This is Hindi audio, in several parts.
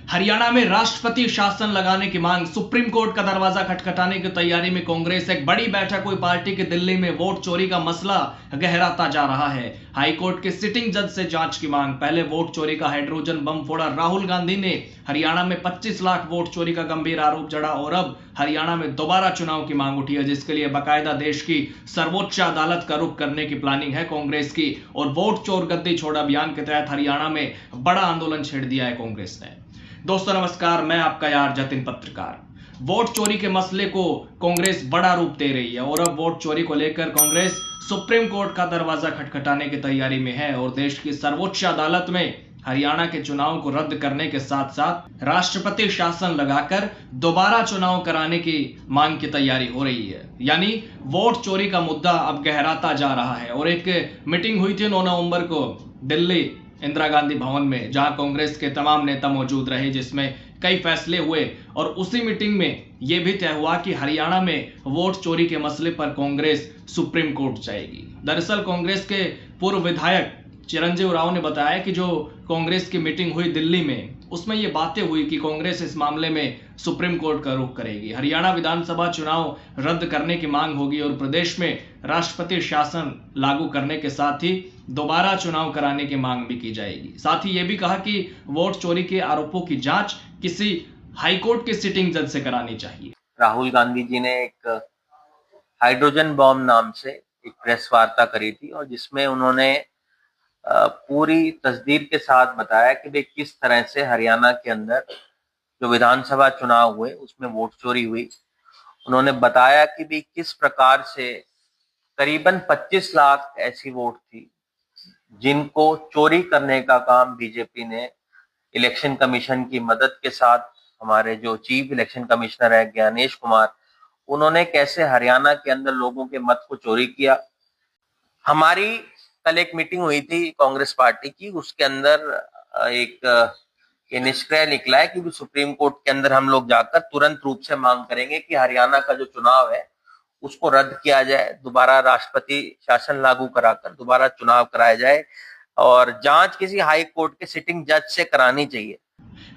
हरियाणा में राष्ट्रपति शासन लगाने की मांग, सुप्रीम कोर्ट का दरवाजा खटखटाने की तैयारी में कांग्रेस। एक बड़ी बैठक हुई पार्टी की दिल्ली में। वोट चोरी का मसला गहराता जा रहा है। हाईकोर्ट के सिटिंग जज से जांच की मांग। पहले वोट चोरी का हाइड्रोजन बम फोड़ा राहुल गांधी ने। हरियाणा में 25 लाख वोट चोरी का गंभीर आरोप जड़ा और अब हरियाणा में दोबारा चुनाव की मांग उठी है, जिसके लिए बाकायदा देश की सर्वोच्च अदालत का रुख करने की प्लानिंग है कांग्रेस की। और वोट चोर गद्दी छोड़ अभियान के तहत हरियाणा में बड़ा आंदोलन छेड़ दिया है कांग्रेस ने। दोस्तों नमस्कार, मैं आपका यार जतिन पत्रकार। वोट चोरी के मसले को कांग्रेस बड़ा रूप दे रही है और अब वोट चोरी को लेकर कांग्रेस सुप्रीम कोर्ट का दरवाजा खटखटाने की तैयारी में है और देश की सर्वोच्च अदालत में हरियाणा के चुनाव को रद्द करने के साथ साथ राष्ट्रपति शासन लगाकर दोबारा चुनाव कराने की मांग की तैयारी हो रही है। यानी वोट चोरी का मुद्दा अब गहराता जा रहा है। और एक मीटिंग हुई थी 9 नवंबर को दिल्ली इंदिरा गांधी भवन में, जहां कांग्रेस के तमाम नेता मौजूद रहे, जिसमें कई फैसले हुए। और उसी मीटिंग में यह भी तय हुआ कि हरियाणा में वोट चोरी के मसले पर कांग्रेस सुप्रीम कोर्ट जाएगी। दरअसल कांग्रेस के पूर्व विधायक चिरंजीव राव ने बताया कि जो कांग्रेस की मीटिंग हुई दिल्ली में, उसमें ये बातें हुई कि कांग्रेस इस मामले में सुप्रीम कोर्ट का रुख करेगी। हरियाणा विधानसभा चुनाव रद्द करने की मांग होगी और प्रदेश में राष्ट्रपति शासन लागू करने के साथ ही दोबारा चुनाव कराने की मांग भी की जाएगी। साथ ही यह भी कहा कि वोट चोरी के आरोपों की जांच किसी हाईकोर्ट के सिटिंग जज से करानी चाहिए। राहुल गांधी जी ने एक हाइड्रोजन बॉम्ब नाम से एक प्रेस वार्ता करी थी और जिसमें उन्होंने पूरी तस्दीर के साथ बताया कि वे किस तरह से हरियाणा के अंदर जो विधानसभा चुनाव हुए उसमें वोट चोरी हुई। उन्होंने बताया कि वे किस प्रकार से करीबन 25 लाख ऐसी वोट थी जिनको चोरी करने का काम बीजेपी ने इलेक्शन कमीशन की मदद के साथ, हमारे जो चीफ इलेक्शन कमिश्नर है ज्ञानेश कुमार, उन्होंने कैसे हरियाणा के अंदर लोगों के मत को चोरी किया। हमारी कल एक मीटिंग हुई थी कांग्रेस पार्टी की, उसके अंदर एक ये निष्कर्ष निकला है कि सुप्रीम कोर्ट के अंदर हम लोग जाकर तुरंत रूप से मांग करेंगे कि हरियाणा का जो चुनाव है उसको रद्द किया जाए, दोबारा राष्ट्रपति शासन लागू कराकर दोबारा चुनाव कराया जाए और जांच किसी हाई कोर्ट के सिटिंग जज से करानी चाहिए।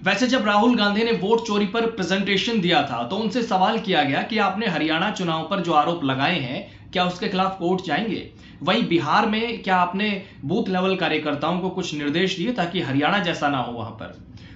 वैसे जब राहुल गांधी ने वोट चोरी पर प्रेजेंटेशन दिया था तो उनसे सवाल किया गया कि आपने हरियाणा चुनाव पर जो आरोप लगाए हैं, क्या उसके खिलाफ कोर्ट जाएंगे? वहीं बिहार में क्या आपने बूथ लेवल कार्यकर्ताओं को कुछ निर्देश दिए ताकि हरियाणा जैसा ना हो वहां पर?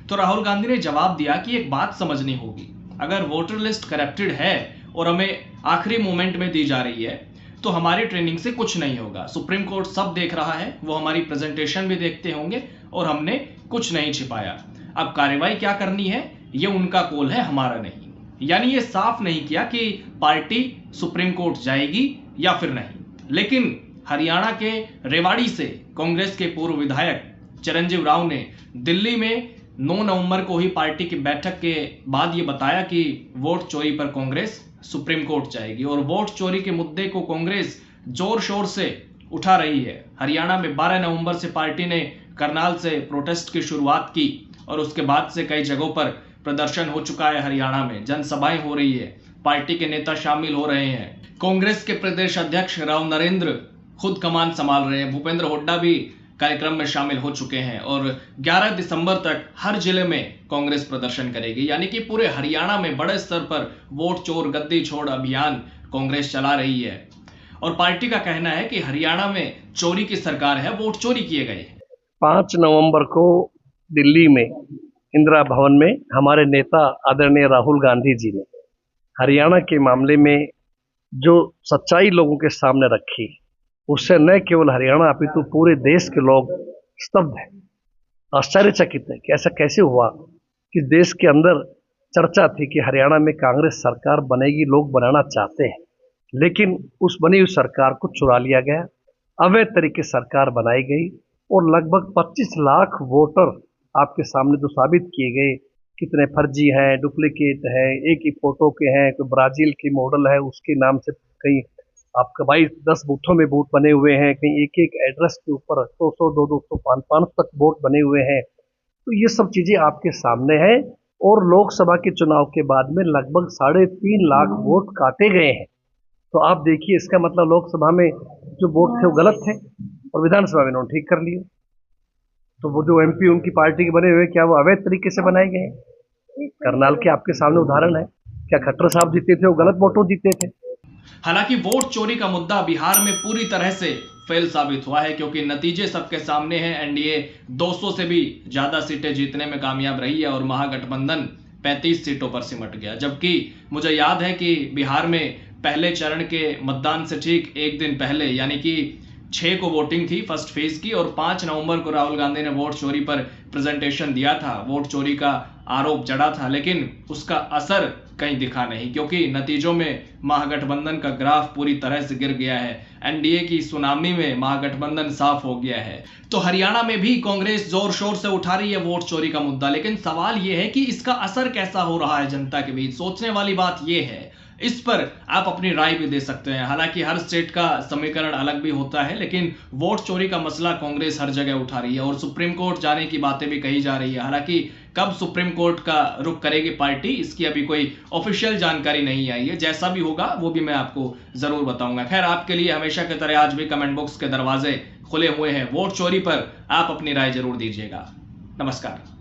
तो राहुल गांधी ने जवाब दिया कि एक बात समझनी होगी, अगर वोटर लिस्ट करप्टेड है और हमें आखिरी मोमेंट में दी जा रही है तो हमारी ट्रेनिंग से कुछ नहीं होगा। सुप्रीम कोर्ट सब देख रहा है, वो हमारी प्रेजेंटेशन भी देखते होंगे और हमने कुछ नहीं छिपाया। अब कार्रवाई क्या करनी है ये उनका कॉल है, हमारा नहीं। यानी ये साफ नहीं किया कि पार्टी सुप्रीम कोर्ट जाएगी या फिर नहीं। लेकिन हरियाणा के रेवाड़ी से कांग्रेस के पूर्व विधायक चिरंजीव राव ने दिल्ली में 9 नवंबर को हुई पार्टी की बैठक के बाद ये बताया कि वोट चोरी पर कांग्रेस सुप्रीम कोर्ट जाएगी और वोट चोरी के मुद्दे को कांग्रेस जोर शोर से उठा रही है। हरियाणा में 12 नवंबर से पार्टी ने करनाल से प्रोटेस्ट की शुरुआत की और उसके बाद से कई जगहों पर प्रदर्शन हो चुका है। हरियाणा में जनसभाएं हो रही है, पार्टी के नेता शामिल हो रहे हैं। कांग्रेस के प्रदेश अध्यक्ष राव नरेंद्र खुद कमान संभाल रहे हैं, भूपेंद्र हुड्डा भी कार्यक्रम में शामिल हो चुके हैं और 11 दिसंबर तक हर जिले में कांग्रेस प्रदर्शन करेगी। यानी कि पूरे हरियाणा में बड़े स्तर पर वोट चोर गद्दी छोड़ अभियान कांग्रेस चला रही है और पार्टी का कहना है कि हरियाणा में चोरी की सरकार है, वोट चोरी किए गए। 5 नवंबर को दिल्ली में इंदिरा भवन में हमारे नेता आदरणीय राहुल गांधी जी ने हरियाणा के मामले में जो सच्चाई लोगों के सामने रखी, उससे न केवल हरियाणा अपितु पूरे देश के लोग स्तब्ध हैं, आश्चर्यचकित है कि ऐसा कैसे हुआ कि देश के अंदर चर्चा थी कि हरियाणा में कांग्रेस सरकार बनेगी, लोग बनाना चाहते हैं, लेकिन उस बनी हुई सरकार को चुरा लिया गया, अवैध तरीके सरकार बनाई गई और लगभग 25 लाख वोटर आपके सामने जो साबित किए गए, कितने फर्जी हैं, डुप्लीकेट है, एक ही फोटो के हैं, कोई ब्राजील की मॉडल है उसके नाम से कहीं आपका 22-10 बूथों में वोट बने हुए हैं, कहीं एक एक एड्रेस के ऊपर 100-100, 200, 500 तक वोट बने हुए हैं। तो ये सब चीजें आपके सामने हैं और लोकसभा के चुनाव के बाद में लगभग 3.5 लाख वोट काटे गए हैं। तो आप देखिए, इसका मतलब लोकसभा में जो वोट थे वो गलत थे और विधानसभा में उन्होंने ठीक कर लिए। तो वो जो एमपी उनकी पार्टी के बने हुए, क्या वो अवैध तरीके से बनाए गए हैं? करनाल के आपके सामने उदाहरण है। क्या खट्टर साहब जीते थे वो गलत वोटों जीते थे? हालांकि वोट चोरी का मुद्दा बिहार में पूरी तरह से फेल साबित हुआ है, क्योंकि नतीजे सबके सामने हैं। एनडीए 200 से भी ज्यादा सीटें जीतने में कामयाब रही है और महागठबंधन 35 सीटों पर सिमट गया। जबकि मुझे याद है कि बिहार में पहले चरण के मतदान से ठीक एक दिन पहले, यानी कि 6 को वोटिंग थी फर्स्ट फेज की, और 5 नवंबर को राहुल गांधी ने वोट चोरी पर प्रेजेंटेशन दिया था। वोट चोरी का आरोप जड़ा था, लेकिन उसका असर कहीं दिखा नहीं, क्योंकि नतीजों में महागठबंधन का ग्राफ पूरी तरह से गिर गया है। एनडीए की सुनामी में महागठबंधन साफ हो गया है। तो हरियाणा में भी कांग्रेस जोर शोर से उठा रही है वोट चोरी का मुद्दा, लेकिन सवाल यह है कि इसका असर कैसा हो रहा है जनता के बीच। सोचने वाली बात यह है। इस पर आप अपनी राय भी दे सकते हैं। हालांकि हर स्टेट का समीकरण अलग भी होता है, लेकिन वोट चोरी का मसला कांग्रेस हर जगह उठा रही है और सुप्रीम कोर्ट जाने की बातें भी कही जा रही है। हालांकि कब सुप्रीम कोर्ट का रुख करेगी पार्टी, इसकी अभी कोई ऑफिशियल जानकारी नहीं आई है। जैसा भी होगा वो भी मैं आपको जरूर बताऊंगा। खैर, आपके लिए हमेशा की तरह आज भी कमेंट बॉक्स के दरवाजे खुले हुए हैं। वोट चोरी पर आप अपनी राय जरूर दीजिएगा। नमस्कार।